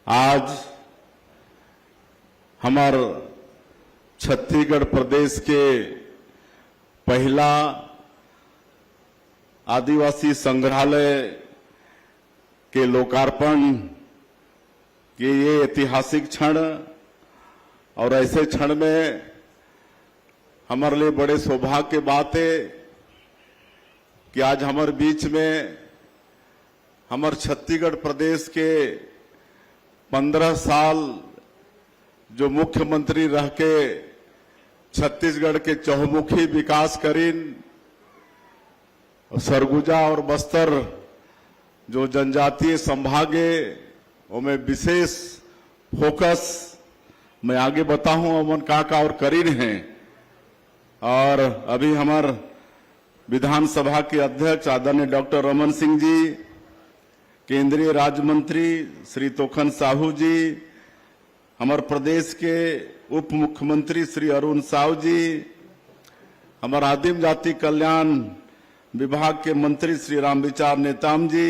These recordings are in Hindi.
आज हमार छत्तीसगढ़ प्रदेश के पहला आदिवासी संग्रहालय के लोकार्पण के ये ऐतिहासिक क्षण और ऐसे क्षण में हमारे लिए बड़े सौभाग्य की बात है कि आज हमारे बीच में हमारे छत्तीसगढ़ प्रदेश के 15 साल जो मुख्यमंत्री रह के छत्तीसगढ़ के चहुमुखी विकास करीन, सरगुजा और बस्तर जो जनजातीय संभागे उनमें विशेष फोकस मैं आगे बताऊं अमन का और करीन हैं। और अभी हमारे विधानसभा के अध्यक्ष आदरणीय डॉक्टर रमन सिंह जी, केंद्रीय राज्य मंत्री श्री तोखन साहू जी, हमारे प्रदेश के उप मुख्यमंत्री श्री अरुण साहू जी, हमारे आदिम जाति कल्याण विभाग के मंत्री श्री रामविचार नेताम जी,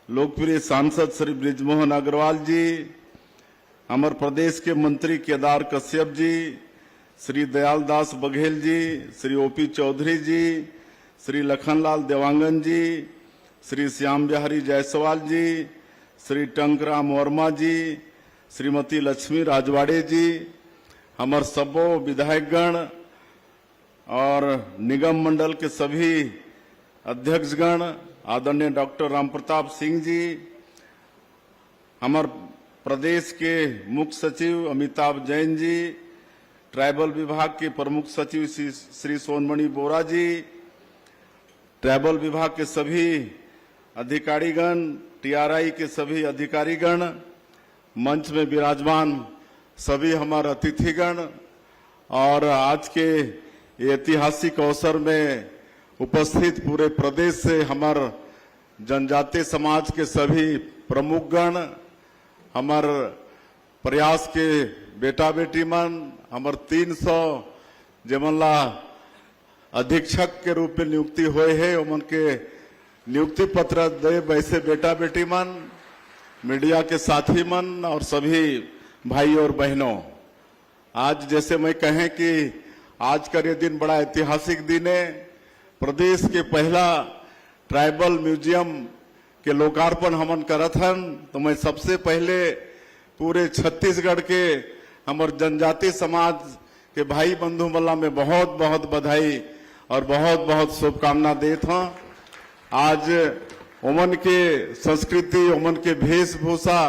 लोकप्रिय सांसद श्री बृजमोहन अग्रवाल जी, हमारे प्रदेश के मंत्री केदार कश्यप जी, श्री दयालदास बघेल जी, श्री ओपी चौधरी जी, श्री लखनलाल देवांगन जी, श्री श्याम बिहारी जायसवाल जी, श्री टंकराम वर्मा जी, श्रीमती लक्ष्मी राजवाड़े जी, हमारे सबो विधायकगण और निगम मंडल के सभी अध्यक्षगण, आदरणीय डॉक्टर राम प्रताप सिंह जी, हमारे प्रदेश के मुख्य सचिव अमिताभ जैन जी, ट्राइबल विभाग के प्रमुख सचिव श्री सोनमणि बोरा जी, ट्राइबल विभाग के सभी अधिकारीगण, टीआरआई के सभी अधिकारीगण, मंच में विराजमान सभी हमारे अतिथिगण और आज के ऐतिहासिक अवसर में उपस्थित पूरे प्रदेश से हमारे जनजातीय समाज के सभी प्रमुखगण, हमारे प्रयास के बेटा बेटी मन, हमारे 300 जमनला अधीक्षक के रूप में नियुक्ति हुए है, उमन के नियुक्ति पत्र दे वैसे बेटा बेटी मन, मीडिया के साथी मन और सभी भाई और बहनों, आज जैसे मैं कहें कि आज का ये दिन बड़ा ऐतिहासिक दिन है। प्रदेश के पहला ट्राइबल म्यूजियम के लोकार्पण हमन करत हन, तो मैं सबसे पहले पूरे छत्तीसगढ़ के हमारे जनजातीय समाज के भाई बंधु मल्ला में बहुत बहुत बधाई और बहुत बहुत शुभकामना देता हूं। आज उमन के संस्कृति, उमन के वेशभूषा,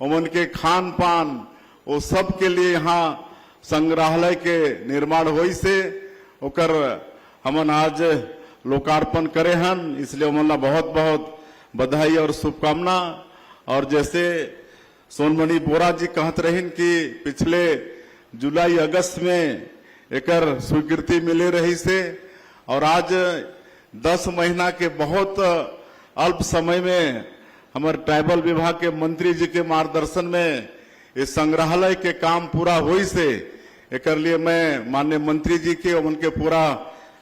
उमन के खान पान, वो सब के लिए यहाँ संग्रहालय के निर्माण हुई से ओकर हमन आज लोकार्पण करे हन, इसलिए उमन ला बहुत बहुत बधाई और शुभकामना। और जैसे सोनमणि बोरा जी कहत रहीन कि पिछले जुलाई अगस्त में एकर स्वीकृति मिले रही से और आज 10 महीना के बहुत अल्प समय में हमारे ट्राइबल विभाग के मंत्री जी के मार्गदर्शन में इस संग्रहालय के काम पूरा हुई से एकर लिए मैं माननीय मंत्री जी के और उनके पूरा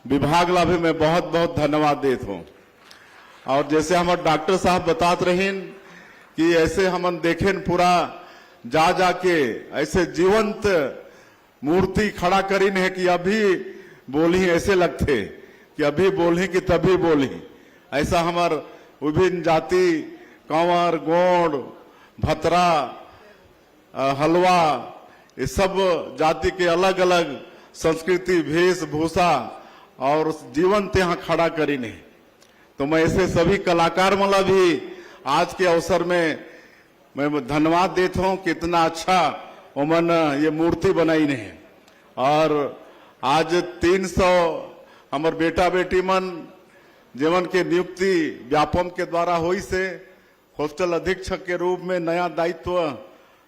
विभाग ला भी मैं बहुत बहुत धन्यवाद देता हूँ। और जैसे हमारे डॉक्टर साहब बतात रहीन कि ऐसे हमन देखें पूरा जा जाके ऐसे जीवंत मूर्ति खड़ा करीन है कि अभी बोली ऐसे लगते कि अभी बोली कि तभी बोली। ऐसा हमार विभिन्न जाति कंवर, गोंड, भतरा, हलवा, ये सब जाति के अलग अलग संस्कृति, वेशभूषा और जीवंत यहाँ खड़ा करीने। तो मैं ऐसे सभी कलाकार मला भी आज के अवसर में मैं धन्यवाद देता हूँ कि इतना अच्छा उमन ये मूर्ति बनाई ने। और आज 300 हमारे बेटा बेटी मन जीवन के नियुक्ति व्यापम के द्वारा हुई से हॉस्टल अधीक्षक के रूप में नया दायित्व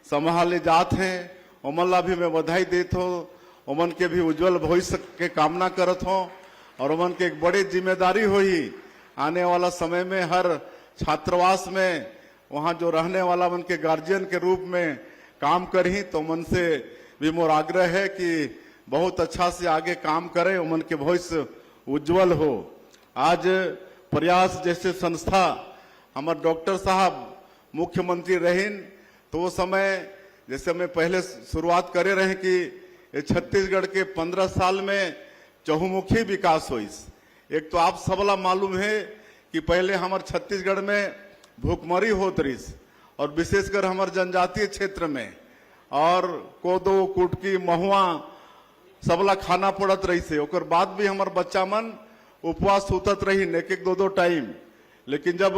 संभाले जात हैं, उमन ला भी मैं बधाई देता हूँ। उमन के भी उज्जवल भविष्य के कामना करत हूँ और उमन के एक बड़ी जिम्मेदारी हुई आने वाला समय में हर छात्रावास में वहाँ जो रहने वाला उनके गार्जियन के रूप में काम करी। तो मन से भी मोर आग्रह है कि बहुत अच्छा से आगे काम करें, उमन के भविष्य उज्जवल हो। आज प्रयास जैसे संस्था हमारे डॉक्टर साहब मुख्यमंत्री रहीन तो वो समय जैसे मैं पहले शुरुआत करे रहे कि ये छत्तीसगढ़ के 15 साल में चहुमुखी विकास हुई। एक तो आप सबला मालूम है कि पहले हमारे छत्तीसगढ़ में भूखमरी होत रही और विशेषकर हमारे जनजातीय क्षेत्र में, और कोदो कुटकी महुआ सबला खाना पड़त रही से। ओकर बाद भी हमारे बच्चा मन उपवास सुतत रही एक एक दो टाइम। लेकिन जब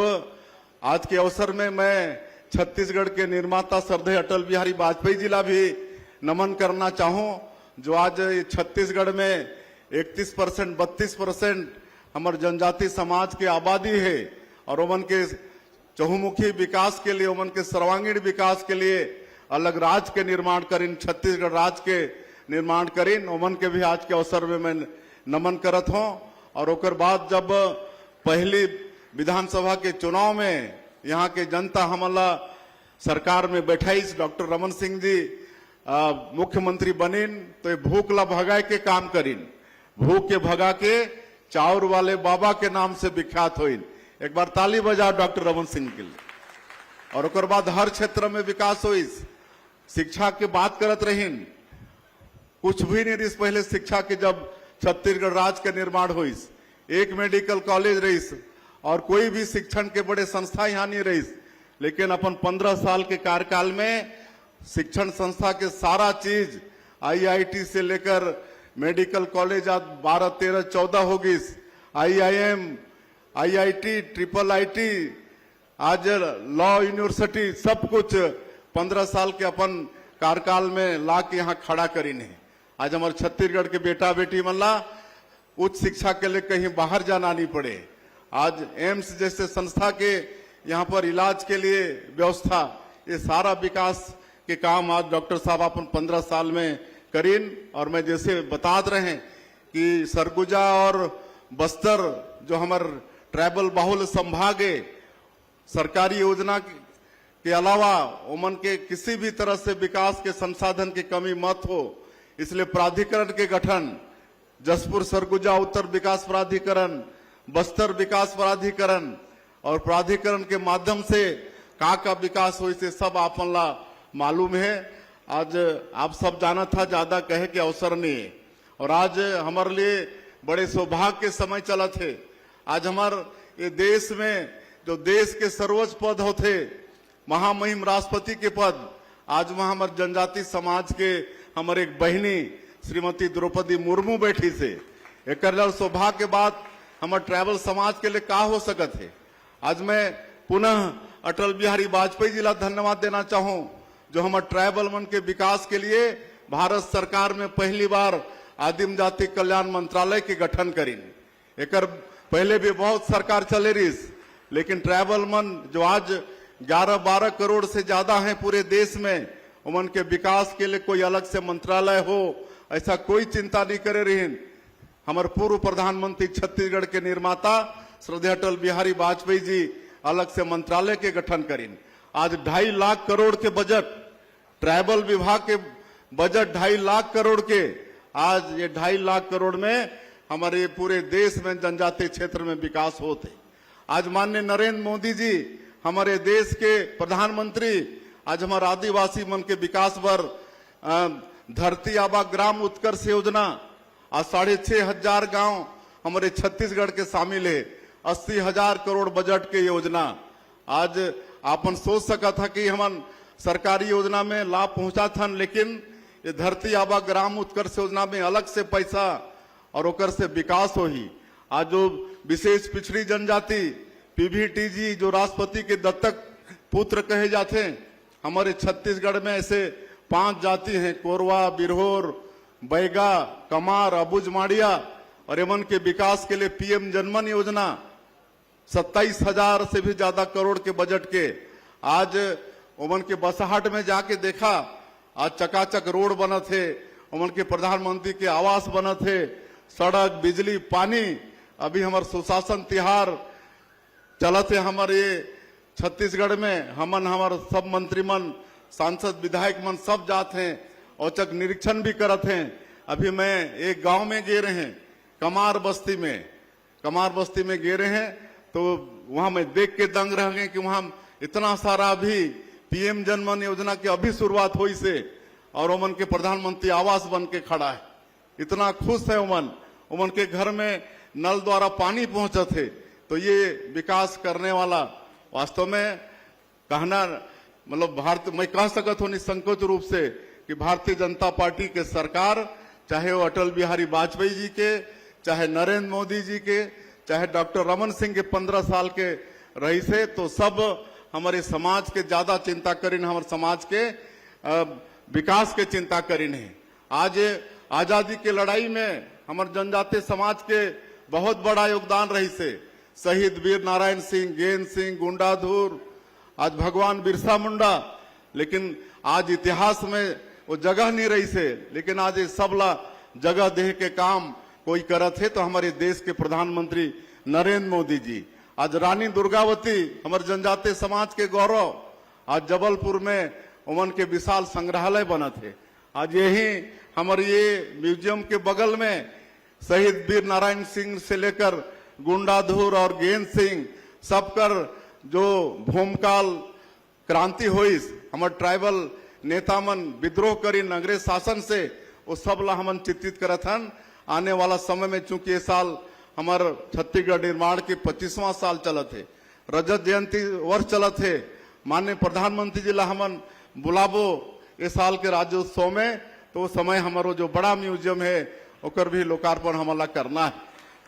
आज के अवसर में मैं छत्तीसगढ़ के निर्माता श्रद्धेय अटल बिहारी वाजपेयी जी ला भी नमन करना चाहूं, जो आज छत्तीसगढ़ में 31% 32% हमारे जनजाति समाज के आबादी है, और उमन के चहुमुखी विकास के लिए, उमन के सर्वांगीण विकास के लिए अलग राज्य के निर्माण करीन, छत्तीसगढ़ राज्य के निर्माण करीन। उमन के भी आज के अवसर में मैं नमन करत हूं। और ओकर बाद जब पहली विधानसभा के चुनाव में यहाँ के जनता हमला सरकार में बैठाई, डॉक्टर रमन सिंह जी मुख्यमंत्री बनिन, तो ये भूख ला भगाए के काम करीन। भूख के भगा के चाउर वाले बाबा के नाम से विख्यात होइन। एक बार ताली बजा डॉक्टर रमन सिंह के लिए। और ओकर बाद हर क्षेत्र में विकास हुई। शिक्षा की बात करत रहीन, कुछ भी नहीं रही पहले शिक्षा के, जब छत्तीसगढ़ राज्य के निर्माण हुई। एक मेडिकल कॉलेज रही और कोई भी शिक्षण के बड़े संस्था यहाँ नहीं रही। लेकिन अपन 15 साल के कार्यकाल में शिक्षण संस्था के सारा चीज, IIT से लेकर मेडिकल कॉलेज आज 12, 13, 14 होगी, IIM, IIT, IIIT, आज लॉ यूनिवर्सिटी, सब कुछ 15 साल के अपन कार्यकाल में ला के यहाँ खड़ा करीन है। आज हमारे छत्तीसगढ़ के बेटा बेटी मल्ला उच्च शिक्षा के लिए कहीं बाहर जाना नहीं पड़े। आज एम्स जैसे संस्था के यहाँ पर इलाज के लिए व्यवस्था, ये सारा विकास के काम आज डॉक्टर साहब अपन 15 साल में करीन। और मैं जैसे बता रहे हैं कि सरगुजा और बस्तर जो हमारे ट्राइबल बाहुल संभाग है, सरकारी योजना के अलावा उमन के किसी भी तरह से विकास के संसाधन की कमी मत हो, इसलिए प्राधिकरण के गठन, जसपुर सरगुजा उत्तर विकास प्राधिकरण, बस्तर विकास प्राधिकरण, और प्राधिकरण के माध्यम से का विकास हो, इसे सब आपन ला मालूम है। आज आप सब जाना था, ज्यादा कहे के अवसर नहीं है। और आज हमारे लिए बड़े सौभाग्य के समय चला थे। आज हमारे ये देश में जो देश के सर्वोच्च पद होते, महामहिम राष्ट्रपति के पद, आज वहां हमारे जनजाति समाज के हमारे एक बहनी श्रीमती द्रौपदी मुर्मू बैठी से। एक सौभाग्य के बाद हमारे ट्राइबल समाज के लिए का हो सकत है। आज मैं पुनः अटल बिहारी वाजपेयी जी ला धन्यवाद देना चाहूं, जो हमारे ट्राइबल मन के विकास के लिए भारत सरकार में पहली बार आदिम जाति कल्याण मंत्रालय के गठन करीन। एक पहले भी बहुत सरकार चले रही, लेकिन ट्राइबल मन जो आज 11-12 करोड़ से ज्यादा हैं पूरे देश में, उमन के विकास के लिए कोई अलग से मंत्रालय हो, ऐसा कोई चिंता नहीं करे रही। हमारे पूर्व प्रधानमंत्री छत्तीसगढ़ के निर्माता श्रद्धेय अटल बिहारी वाजपेयी जी अलग से मंत्रालय के गठन करीन। आज 2.5 लाख करोड़ के बजट, ट्राइबल विभाग के बजट 2.5 लाख करोड़ के, आज ये 2.5 लाख करोड़ में हमारे पूरे देश में जनजातीय क्षेत्र में विकास होते। आज माननीय नरेंद्र मोदी जी हमारे देश के प्रधानमंत्री, आज हमारे आदिवासी मन के विकास पर धरती आबा ग्राम उत्कर्ष योजना, आज 6,500 गांव हमारे छत्तीसगढ़ के शामिल है, 80,000 करोड़ बजट के योजना। आज आपन सोच सका था कि हम सरकारी योजना में लाभ पहुंचा था, लेकिन ये धरती आबा ग्राम उत्कर्ष योजना में अलग से पैसा और ओकर से विकास हो ही। आज जो विशेष पिछड़ी जनजाति PVTG जो राष्ट्रपति के दत्तक पुत्र कहे जाते हैं, हमारे छत्तीसगढ़ में ऐसे 5 जाति हैं, कोरवा, बिरहोर, बैगा, कमार, अबुज माड़िया, और एमन के विकास के लिए PM जनमन योजना 27,000 से भी ज्यादा करोड़ के बजट के। आज उमन के बसाहट में जाके देखा, आज चकाचक रोड बना थे, उमन के प्रधानमंत्री के आवास बना थे, सड़क, बिजली, पानी। अभी हमारे सुशासन तिहार चलते हमारे छत्तीसगढ़ में, हमारे सब मंत्री मन, सांसद, विधायक मन सब जाते हैं, औचक निरीक्षण भी करते हैं। अभी मैं एक गांव में गे रहे हैं, कमार बस्ती में गे रहे हैं, तो वहां मैं देख के दंग रह गए कि वहां इतना सारा भी पीएम जनमन योजना की अभी शुरुआत हुई से और उमन के प्रधानमंत्री आवास बन के खड़ा है। इतना खुश है उमन के घर में नल द्वारा पानी पहुंचा थे। तो ये विकास करने वाला वास्तव में कहना मतलब भारत, मैं कह सकता हूं निसंकोच रूप से कि भारतीय जनता पार्टी के सरकार, चाहे वो अटल बिहारी वाजपेयी जी के, चाहे नरेंद्र मोदी जी के, चाहे डॉक्टर रमन सिंह के 15 साल के रही से, तो सब हमारे समाज के ज्यादा चिंता करीन, हमारे समाज के विकास के चिंता करीन है। आज आजादी के लड़ाई में हमारे जनजातीय समाज के बहुत बड़ा योगदान रही से। शहीद वीर नारायण सिंह, गेंद सिंह, गुंडाधुर, आज भगवान बिरसा मुंडा, लेकिन आज इतिहास में वो जगह नहीं रही से, लेकिन आज ये सबला जगह दे के काम कोई करत है तो हमारे देश के प्रधानमंत्री नरेंद्र मोदी जी। आज रानी दुर्गावती हमारे जनजातीय समाज के गौरव, आज जबलपुर में उमन के विशाल संग्रहालय बना थे। आज यही हमारे ये म्यूजियम के बगल में शहीद वीर नारायण सिंह से लेकर गुंडाधुर और गेंद सिंह सबकर जो भूमकाल क्रांति हुई, हमारे ट्राइबल नेता मन विद्रोह करी अंग्रेज शासन से, वो सब ला हमन चित्रित करत हन। आने वाला समय में चूंकि ये साल हमार छत्तीसगढ़ निर्माण के 25वां साल चलत है, रजत जयंती वर्ष चलत है, माननीय प्रधानमंत्री जी ला हमन बुलाबो इस साल के राज्योत्सव में, तो उस समय हमारो जो बड़ा म्यूजियम है ओकर भी लोकार्पण हमारा करना है।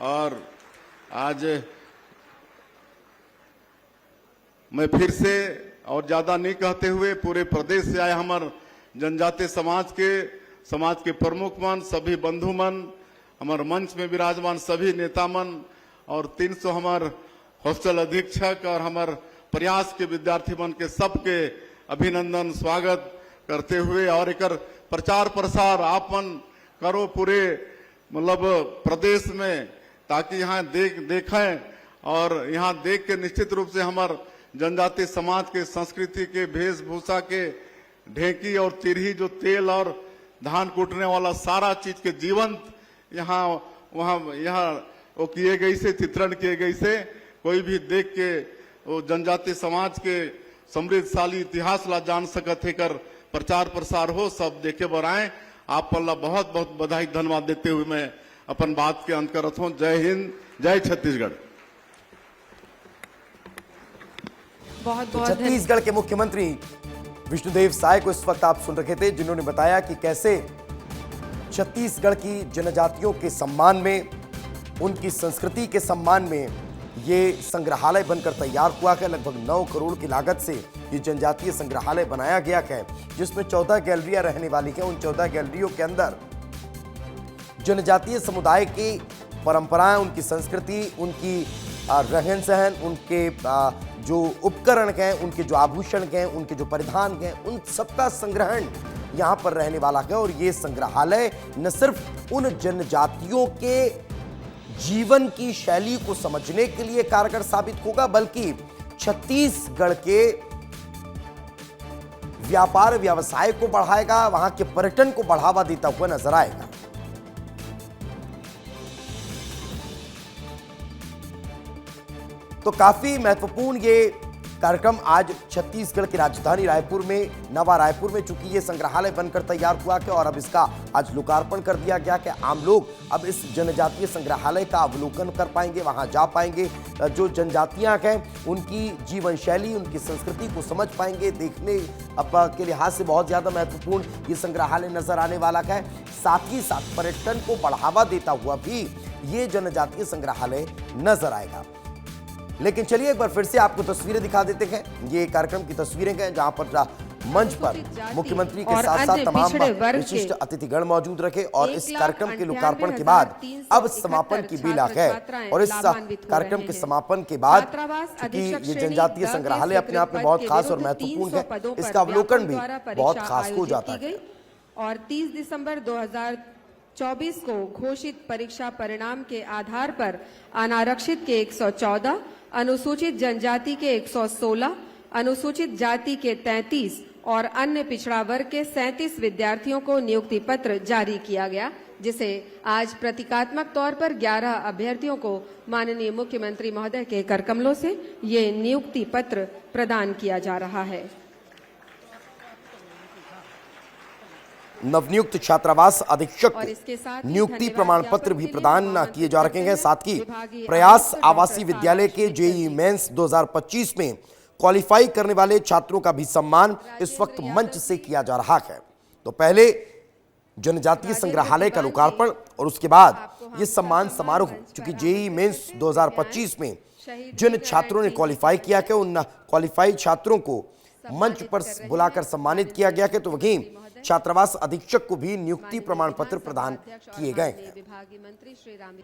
और आज मैं फिर से और ज्यादा नहीं कहते हुए पूरे प्रदेश से आए हमारे जनजातीय समाज के प्रमुख मन, सभी बंधु मन, हमारे मंच में विराजमान सभी नेता मन और 300 हमारे हॉस्टल अधीक्षक और हमारे प्रयास के विद्यार्थी मन के सबके अभिनंदन स्वागत करते हुए और एक प्रचार प्रसार आप मन करो पूरे मतलब प्रदेश में, ताकि यहाँ देखें और यहाँ देख के निश्चित रूप से हमारे जनजातीय समाज के संस्कृति के वेशभूषा के ढेकी और चिरही जो तेल और धान कूटने वाला सारा चीज के जीवंत यहाँ वो किए गई से चित्रण किए गई से कोई भी देख के वो जनजातीय समाज के समृद्धशाली इतिहास ला जान सकत है कर प्रचार प्रसार हो, सब देखे बर आए। आप पल्ला बहुत बहुत बधाई धन्यवाद देते हुए मैं अपन बात के अंत करत हूँ। जय हिंद, जय छत्तीसगढ़। तो छत्तीसगढ़ के मुख्यमंत्री विष्णुदेव साय को इस वक्त आप सुन रहे थे, जिन्होंने बताया कि कैसे छत्तीसगढ़ की जनजातियों के सम्मान में, उनकी संस्कृति के सम्मान में ये संग्रहालय बनकर तैयार हुआ है। लगभग 9 करोड़ की लागत से ये जनजातीय संग्रहालय बनाया गया है, जिसमें 14 गैलरियां रहने वाली हैं। उन 14 गैलरियों के अंदर जनजातीय समुदाय की परंपराएं, उनकी संस्कृति, उनकी रहन सहन, उनके जो उपकरण हैं, उनके जो आभूषण हैं, उनके जो परिधान हैं, उन सबका संग्रहण यहाँ पर रहने वाला है। और ये संग्रहालय न सिर्फ उन जनजातियों के जीवन की शैली को समझने के लिए कारगर साबित होगा, बल्कि छत्तीसगढ़ के व्यापार व्यवसाय को बढ़ाएगा, वहां के पर्यटन को बढ़ावा देता हुआ नजर आएगा। तो काफी महत्वपूर्ण ये कार्यक्रम आज छत्तीसगढ़ की राजधानी रायपुर में, नवा रायपुर में, चूंकि ये संग्रहालय बनकर तैयार हुआ है और अब इसका आज लोकार्पण कर दिया गया कि आम लोग अब इस जनजातीय संग्रहालय का अवलोकन कर पाएंगे, वहां जा पाएंगे, जो जनजातियां हैं उनकी जीवन शैली, उनकी संस्कृति को समझ पाएंगे। देखने के लिहाज से बहुत ज्यादा महत्वपूर्ण ये संग्रहालय नजर आने वाला है। साथ ही साथ पर्यटन को बढ़ावा देता हुआ भी ये जनजातीय संग्रहालय नजर आएगा। लेकिन चलिए एक बार फिर से आपको तस्वीरें दिखा देते हैं। ये कार्यक्रम की तस्वीरें हैं जहां पर मंच पर मुख्यमंत्री के साथ साथ तमाम विशिष्ट अतिथिगण मौजूद रखे और इस कार्यक्रम के लोकार्पण के बाद अब समापन की बेला है। और इस कार्यक्रम के समापन के बाद क्योंकि ये जनजातीय संग्रहालय अपने आप में बहुत खास और महत्वपूर्ण है, इसका अवलोकन भी बहुत खास हो जाता है। और 30 दिसंबर 2024 को घोषित परीक्षा परिणाम के आधार पर अनारक्षित के 114, अनुसूचित जनजाति के 116, अनुसूचित जाति के 33 और अन्य पिछड़ा वर्ग के 37 विद्यार्थियों को नियुक्ति पत्र जारी किया गया, जिसे आज प्रतीकात्मक तौर पर 11 अभ्यर्थियों को माननीय मुख्यमंत्री महोदय के कर कमलों से ये नियुक्ति पत्र प्रदान किया जा रहा है। नवनियुक्त छात्रावास अधीक्षक और इसके को साथ ही नियुक्ति धन्यवाद प्रमाण ज्ञापन पत्र भी के लिए प्रदान आमंत्रित किए जा रखे करते हैं। साथ ही विभागीय प्रयास आयुक्त आवासीय डॉक्टर विद्यालय के सारा जेईई मेंस 2025 में क्वालिफाई करने वाले छात्रों का भी सम्मान इस वक्त मंच से किया जा रहा है। तो पहले जनजातीय संग्रहालय का लोकार्पण और उसके बाद ये सम्मान समारोह, चूंकि जेईई मेंस 2025 में जिन छात्रों ने क्वालिफाई किया कि उन क्वालिफाई छात्रों को मंच पर बुलाकर सम्मानित किया गया कि तो वहीं छात्रावास अधीक्षक को भी नियुक्ति प्रमाण पत्र प्रदान किए गए हैं। विभागीय मंत्री श्री राम